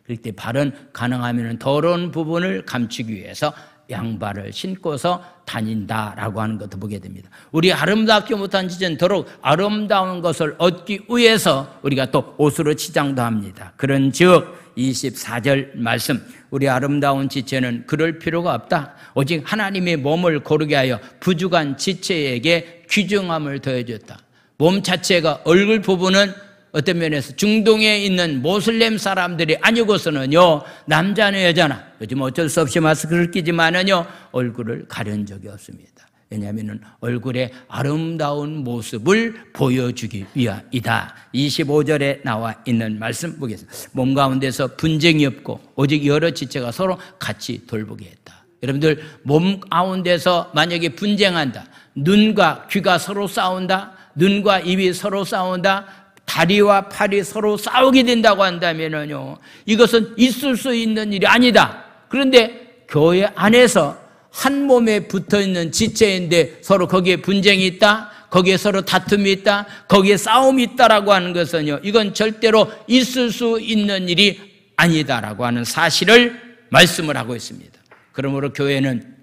그럴 때 발은 가능하면 더러운 부분을 감추기 위해서 양발을 신고서 다닌다라고 하는 것도 보게 됩니다. 우리 아름답지 못한 지체는 더욱 아름다운 것을 얻기 위해서 우리가 또 옷으로 치장도 합니다. 그런즉 24절 말씀, 우리 아름다운 지체는 그럴 필요가 없다. 오직 하나님의 몸을 고르게 하여 부족한 지체에게 귀중함을 더해줬다. 몸 자체가 얼굴 부분은 어떤 면에서 중동에 있는 모슬렘 사람들이 아니고서는요, 남자나 여자나, 요즘 어쩔 수 없이 마스크를 끼지만은요, 얼굴을 가린 적이 없습니다. 왜냐하면 얼굴의 아름다운 모습을 보여주기 위함이다. 25절에 나와 있는 말씀 보겠습니다. 몸 가운데서 분쟁이 없고 오직 여러 지체가 서로 같이 돌보게 했다. 여러분들, 몸 가운데서 만약에 분쟁한다, 눈과 귀가 서로 싸운다, 눈과 입이 서로 싸운다, 다리와 팔이 서로 싸우게 된다고 한다면요, 이것은 있을 수 있는 일이 아니다. 그런데 교회 안에서 한 몸에 붙어있는 지체인데 서로 거기에 분쟁이 있다, 거기에 서로 다툼이 있다, 거기에 싸움이 있다라고 하는 것은요, 이건 절대로 있을 수 있는 일이 아니다라고 하는 사실을 말씀을 하고 있습니다. 그러므로 교회는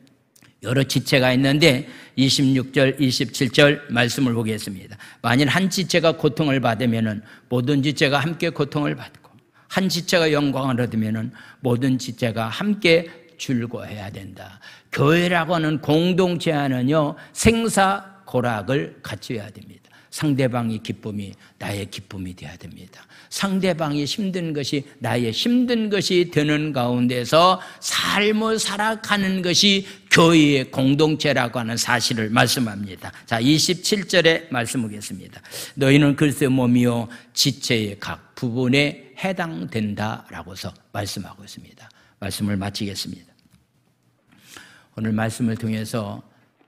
여러 지체가 있는데 26절, 27절 말씀을 보겠습니다. 만일 한 지체가 고통을 받으면 모든 지체가 함께 고통을 받고, 한 지체가 영광을 얻으면 모든 지체가 함께 즐거워해야 된다. 교회라고 하는 공동체 안은요, 생사고락을 갖춰야 됩니다. 상대방의 기쁨이 나의 기쁨이 되어야 됩니다. 상대방이 힘든 것이 나의 힘든 것이 되는 가운데서 삶을 살아가는 것이 교회의 공동체라고 하는 사실을 말씀합니다. 자, 27절에 말씀 보겠습니다. 너희는 그리스도의 몸이요 지체의 각 부분에 해당된다라고서 말씀하고 있습니다. 말씀을 마치겠습니다. 오늘 말씀을 통해서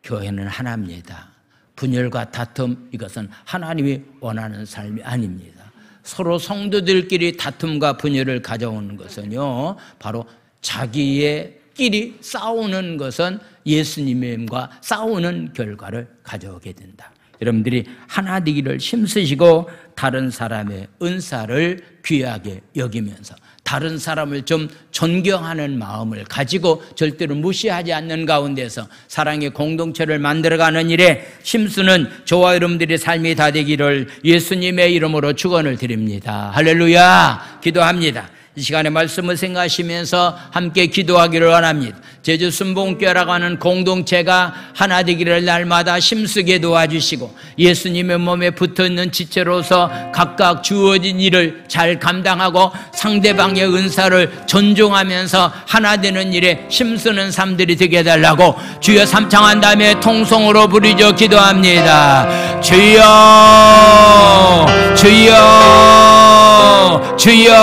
교회는 하나입니다. 분열과 다툼, 이것은 하나님이 원하는 삶이 아닙니다. 서로 성도들끼리 다툼과 분열을 가져오는 것은요, 바로 자기의 끼리 싸우는 것은 예수님과 싸우는 결과를 가져오게 된다. 여러분들이 하나 되기를 힘쓰시고 다른 사람의 은사를 귀하게 여기면서 다른 사람을 좀 존경하는 마음을 가지고 절대로 무시하지 않는 가운데서 사랑의 공동체를 만들어가는 일에 힘쓰는 저와 여러분들의 삶이 다 되기를 예수님의 이름으로 축원을 드립니다. 할렐루야. 기도합니다. 이 시간에 말씀을 생각하시면서 함께 기도하기를 원합니다. 제주 순복음교회라고 하는 공동체가 하나 되기를 날마다 힘쓰게 도와주시고 예수님의 몸에 붙어있는 지체로서 각각 주어진 일을 잘 감당하고 상대방의 은사를 존중하면서 하나 되는 일에 힘쓰는 삶들이 되게 해달라고 주여 삼창한 다음에 통성으로 부르짖어 기도합니다. 주여 주여 주여.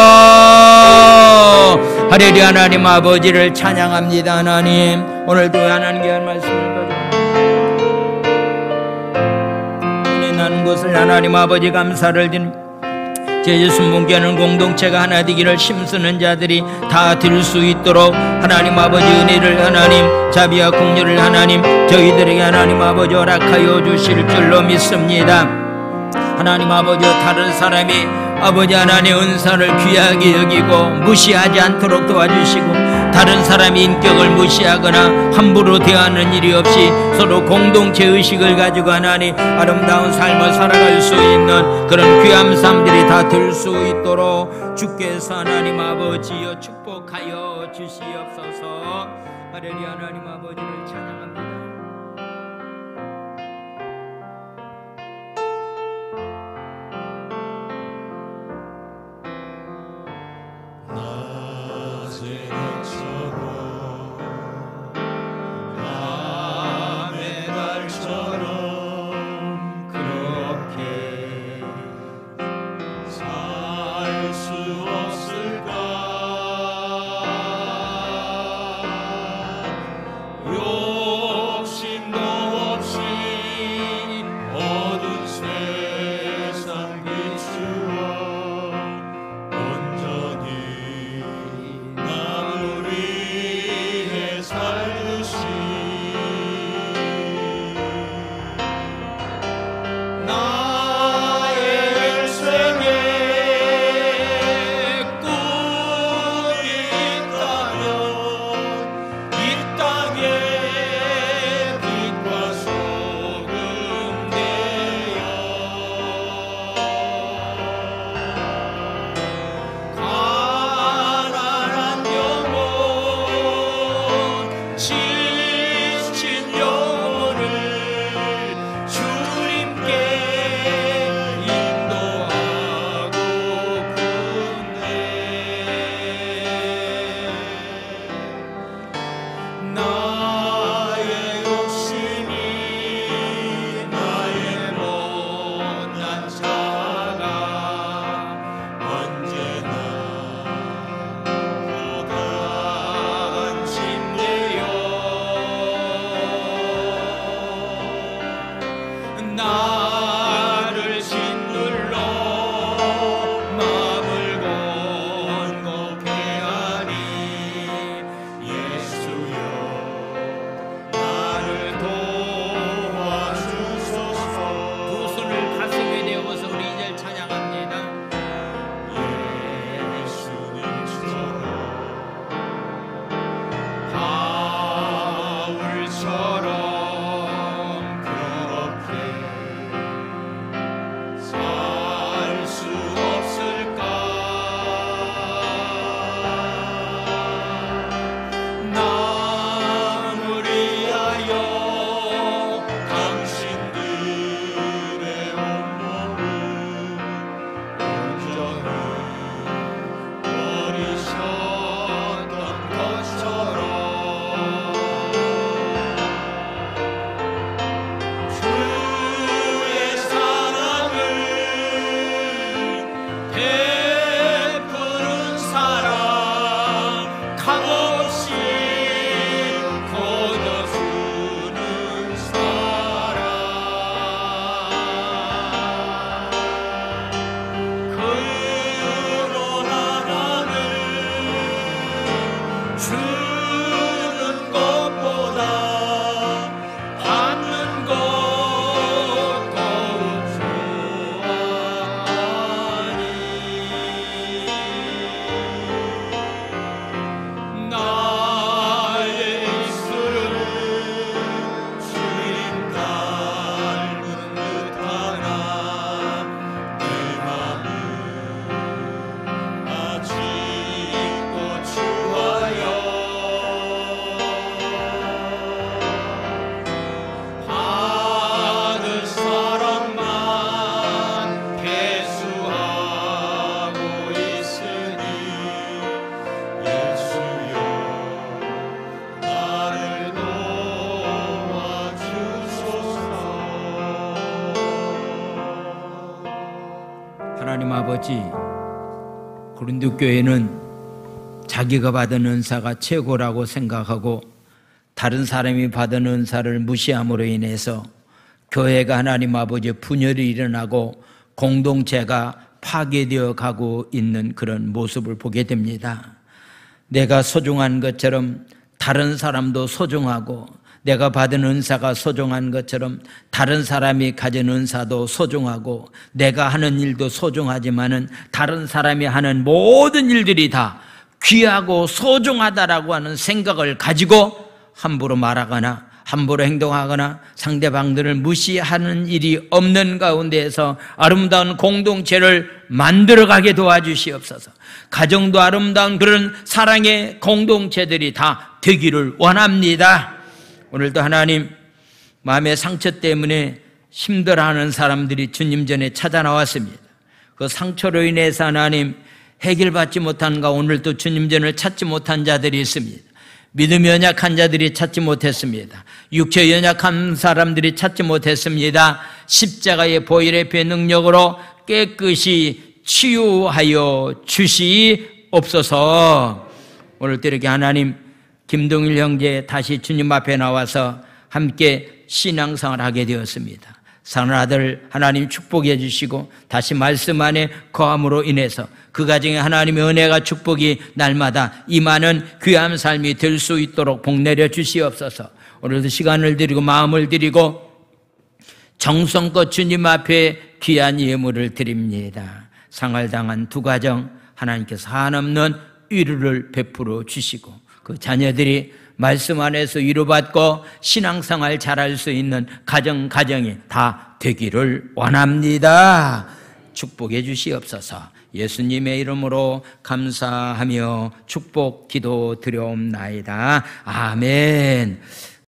할렐루야. 하나님 아버지를 찬양합니다. 하나님 오늘도 하나님께 한 말씀을 은혜 나는 것을 하나님 아버지 감사를 드립니다. 제주 순복음교회는 공동체가 하나 되기를 힘쓰는 자들이 다 들 수 있도록 하나님 아버지 은혜를 하나님 자비와 긍휼을 하나님 저희들에게 하나님 아버지 허락하여 주실 줄로 믿습니다. 하나님 아버지 다른 사람이 아버지 하나님의 은사를 귀하게 여기고 무시하지 않도록 도와주시고 다른 사람의 인격을 무시하거나 함부로 대하는 일이 없이 서로 공동체 의식을 가지고 하나님 아름다운 삶을 살아갈 수 있는 그런 귀한 삶들이 다 될 수 있도록 주께서 하나님 아버지여 축복하여 주시옵소서. 할렐루야. 하나님 아버지를 찬양합니다. 하나님 아버지, 고린도 교회는 자기가 받은 은사가 최고라고 생각하고 다른 사람이 받은 은사를 무시함으로 인해서 교회가 하나님 아버지의 분열이 일어나고 공동체가 파괴되어 가고 있는 그런 모습을 보게 됩니다. 내가 소중한 것처럼 다른 사람도 소중하고, 내가 받은 은사가 소중한 것처럼 다른 사람이 가진 은사도 소중하고, 내가 하는 일도 소중하지만은 다른 사람이 하는 모든 일들이 다 귀하고 소중하다라고 하는 생각을 가지고 함부로 말하거나 함부로 행동하거나 상대방들을 무시하는 일이 없는 가운데에서 아름다운 공동체를 만들어가게 도와주시옵소서. 가정도 아름다운 그런 사랑의 공동체들이 다 되기를 원합니다. 오늘도 하나님, 마음의 상처 때문에 힘들어하는 사람들이 주님 전에 찾아 나왔습니다. 그 상처로 인해서 하나님 해결받지 못한가, 오늘도 주님 전을 찾지 못한 자들이 있습니다. 믿음이 연약한 자들이 찾지 못했습니다. 육체 연약한 사람들이 찾지 못했습니다. 십자가의 보혈의 능력으로 깨끗이 치유하여 주시옵소서. 오늘도 이렇게 하나님, 김동일 형제 다시 주님 앞에 나와서 함께 신앙생활을 하게 되었습니다. 사는 아들 하나님 축복해 주시고 다시 말씀 안에 거함으로 인해서 그 가정에 하나님의 은혜가 축복이 날마다 임하는 귀한 삶이 될 수 있도록 복 내려 주시옵소서. 오늘도 시간을 드리고 마음을 드리고 정성껏 주님 앞에 귀한 예물을 드립니다. 상할당한 두 가정 하나님께서 한없는 위로를 베풀어 주시고 그 자녀들이 말씀 안에서 위로받고 신앙생활 잘할 수 있는 가정이 다 되기를 원합니다. 축복해 주시옵소서. 예수님의 이름으로 감사하며 축복 기도 드려옵나이다. 아멘.